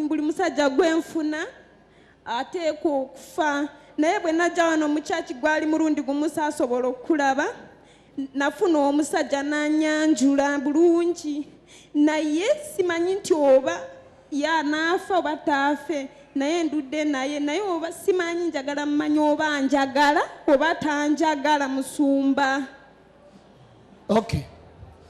buli musajja gwenfuna ateekwa okufa naye bwe najja wano mu kyaki gwali mulundi gumu saasobola okulaba nafuna omusajja n'anyanjula bulungi naye simanyi nti oba yanaafa oba taafe naye ndudde naye oba simanyi njagala mmanyi oba njagala oba tanjagala Musumba. Okay.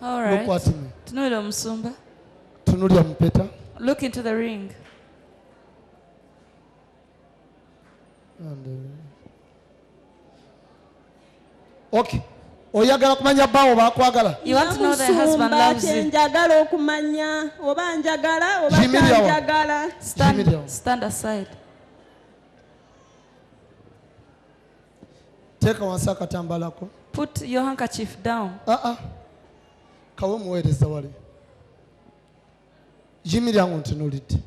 All right. Look at me. Tunuulira Musumba. Tunuulira Mpeta. Look into the ring. Okay. Oyagala kumanya bawo bakwagala. You want to know the husband loves you. Njagala okumanya oba njagala oba tanjagala. Stand aside. Teka wansi akatambala ko. Put your handkerchief down. Kawe muweereza wali. Yimirira ntunuulidde.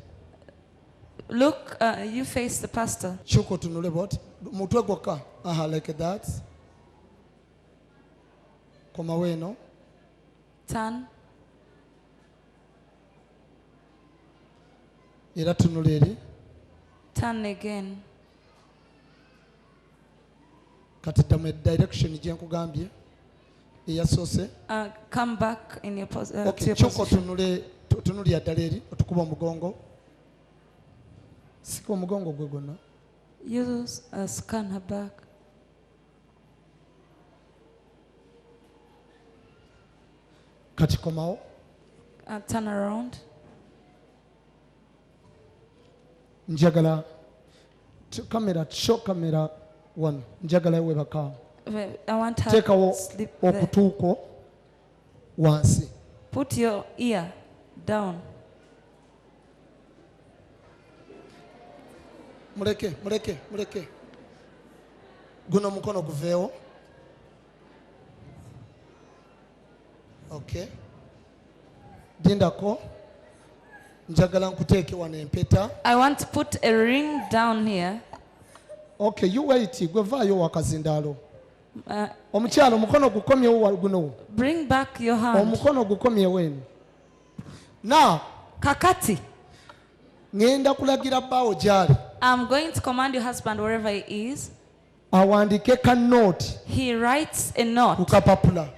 Look, you face the pastor. Chuko tunule bot. Mutwe gwokka. Like that. Koma weno. Turn. Era tunule eri. Turn again. Kati ddamu direction gye nkugambye. Eyasoose. Come back in your position. Okay, chuko tunulya ddala eri otukuba omugongo. Sika omugongo gwe gwonna. Use scan her back. Kati komawo. Turn around. Njagala show camera one. Njagala webaka. I want her to sleep there. Okutuuko wansi. Put your ear down. Muleke. Guno mukono guveewo. Okay. Dindako. Njagala nkuteeke wano empeta. I want to put a ring down here. Okay, you wait. Gwe vaayo wakazindaalo. Omukyalo mukono gukomyewo guno. Bring back your hand. Omukono gukomyewo eno. Now. Kakati. Ngenda kulagira baawo gyali. I'm going to command your husband wherever he is. Awandike ka note. He writes a note. Akapapula.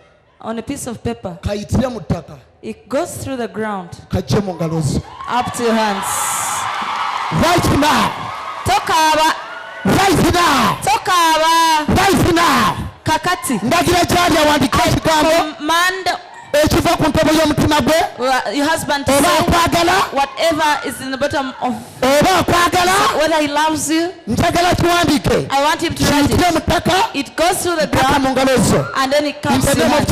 On a piece of paper. Kayitire mu ttaka. It goes through the ground. Kajje mu ngalo zo. Up to your hands. Right now. Tokaba. Right now. Tokaba. Right now. Kakati. Ndagira gyali awandika ekigambo. Command ekiva ku ntebe y'omutima gwe. Your husband to say whatever is in the bottom of whether he loves you. I want him to write it. It goes through the ground and then it comes to your hands.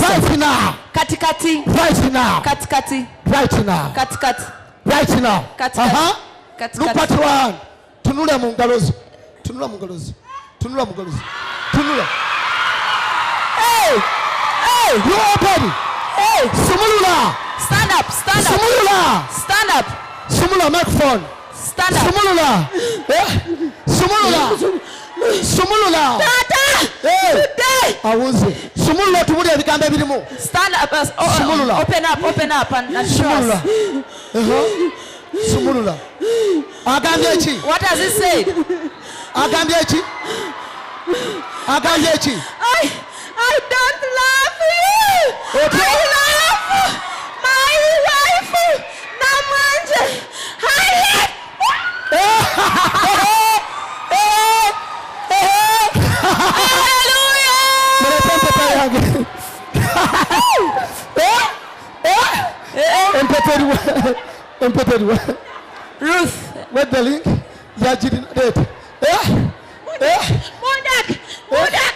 Right now. Katikati. Right now. Katikati. Right now. Katikati. Right now. Katikati. Look at one. Tunula mu ngalo zo. Tunula mu ngalo zo. Tunula mu ngalo zo. Tunula. Hey! Hey! You open! Hey! Sumulula! Stand up! Stand up! Sumulula! Stand up! Sumulula microphone! Stand up! Sumulula! Sumulula! Sumulula! Tata! Hey! Today! Awuze. Sumulula tubuli ebigambo ebirimu. Stand up! Sumulula! Open up and show us. Sumulula. Agambye ki? What does it say? Agambye ki? Agambye ki? I don't love you. Okay. I love my wife. Namanje. Hallelujah. Ruth, what the link? Mudak.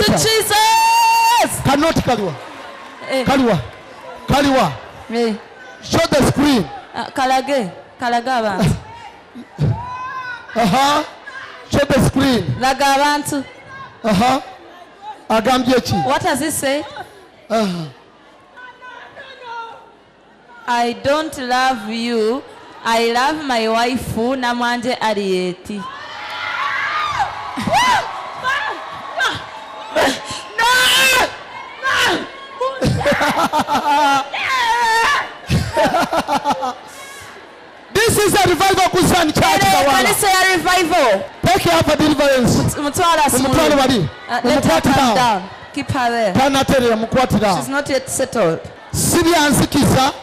To Jesus. Cannot Kaliwa. Show the screen. Kalaga Show the screen. Lagabantu. Agambye ki? What does it say? I don't love you. I love my wife Namanje Arieti. This is a revival Kusan church. Can you say a revival? Take care for deliverance. Let her come down. Keep her there. She's not yet settled.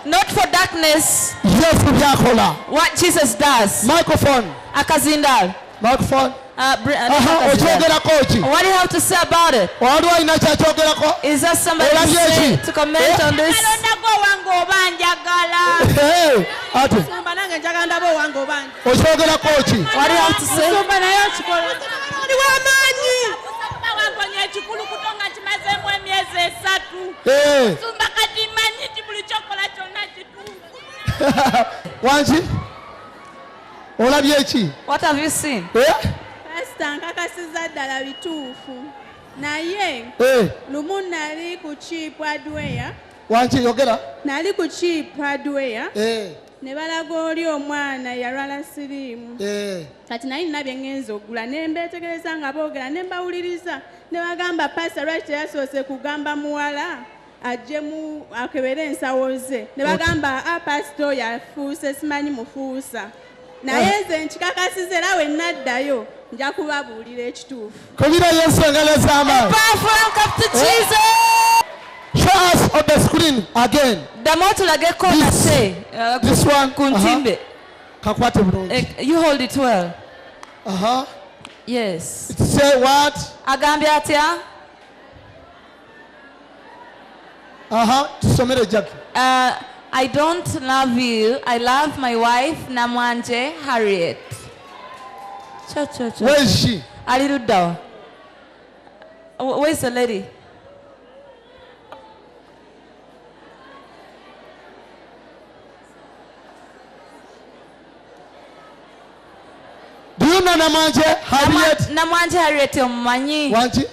Not for darkness. What Jesus does. Microphone. Akazinda. Microphone. What do you have to say about it? Is there somebody to comment on this? Hey, what do you have to say? Hey. Wanji? What have you seen? Nkakasiza ddala bituufu naye lumu nali ku cheap hardware Wanji yogera nali ku cheap hardware ne balaga oli omwana yalwala siriimu kati naye nina bye ngenza okugula ne mbeetegereza nga boogera ne mbawuliriza ne bagamba pastor lwaki teyasoose kugamba muwala ajjemu akebere ensawo ze ne bagamba pastor yafuuse simanyi mufuusa naye nze nkikakasiza era we naddayo nja kubabuulira ekituufu. Kubira Yesu engalo z'amaanyi. Show us on the screen again. This one. Kakwate bulungi. You hold it well. Yes. It say what? Agambye atya? Tusomere Jackie. I don't love you. I love my wife, Namwanje Harriet. Where is she? Alirudda. Where's the lady? Do you know Namwanje Harriet? Namwanje Harriet omumanyi. Wanji?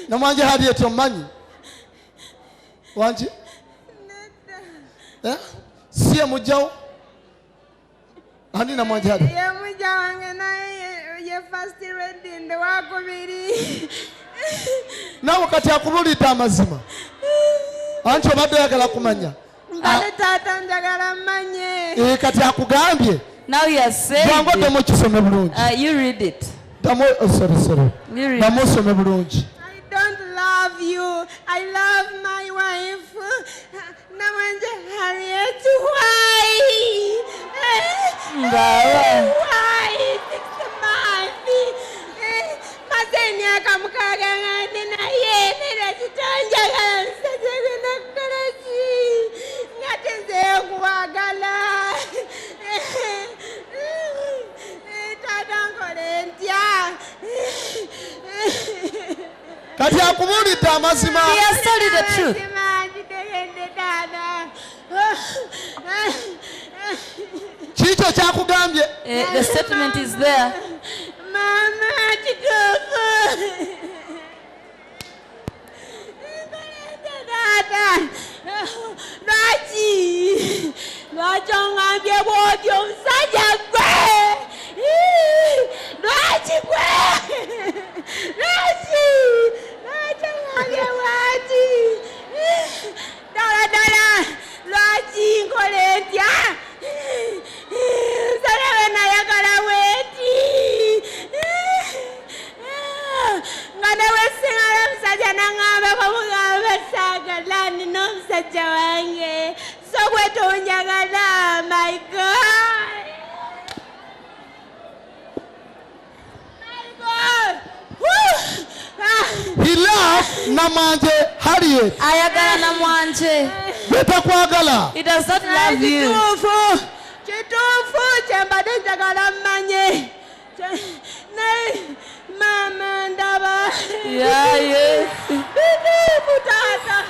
Namwanje Harriet omumanyi? Wanji? Siye mujjawo? Ani Namwanje Harriet? Ye mujja wange naye ye first reading the wakubiri. Nawe kati akubulidde amazima. Anti obadde oyagala kumanya. Mbadde taata njagala mmanye. Kati akugambye. Now he has said it. You read it. Sorry. You read it. I don't love you. I love my wife. Namwanje Harriet. Why? Why? 6 months. Mazeni akamukaga ngane na yene na chitanjagala nsajega nakalaji. Ngatenze kuwagala. Kati akubulidde amazima. He has told you the truth. Kikyo kyakugambye. The statement is there. Mama kituufu. Lwaki ongambye bw'otyo omusajja gwe? Lwaki gwe? Lwaki ongambye bw'ati? Ddala lwaki nkole ntya? Nsalawe nayagala bw'eti. Nga ne weesiŋala omusajja n'aŋŋambako mugambe saagala nina omusajja wange. So gwe tonjagala, my God. He loved Namwanje Harriet. Ayagala Namwanje. Betakwagala. He does not love you. Kituufu kyembadde njagala mmanye. Mama ndaba. Yeah. Bituufu taata.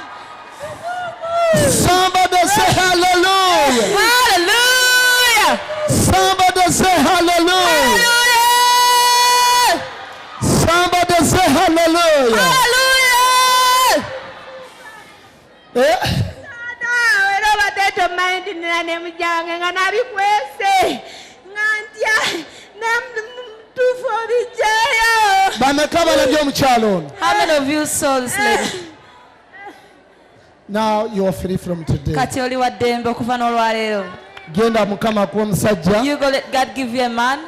Somebody say hallelujah. Hallelujah. Somebody say hallelujah. Hallelujah. Somebody say hallelujah. Hallelujah. Era obadde tomanyidinira ne mujange nga nabikwese nga ntya nemutuufu obijjayo. Bameka balabye omukyalo ono? How many of you saw this lady? Now you are free from today. Kati oli wa ddembe okuva n'olwaleero. Genda Mukama akuwa omusajja. You go let God give you a man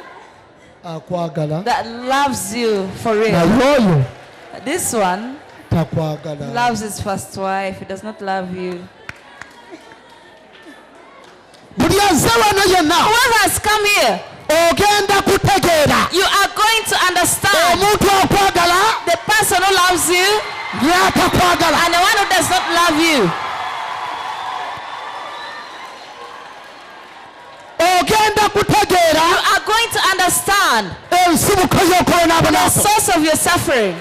akwagala. That loves you for real. Naye oyo this one takwagala. Loves his first wife. He does not love you. Buli azze wano yenna. Whoever has come here, ogenda kutegeera. You are going to understand. Omuntu akwagala. The person who loves you. N'atakwagala. And the one who does not love you. Ogenda kutegeera. You are going to understand ensibuko y'okubonaabona. The source of your suffering.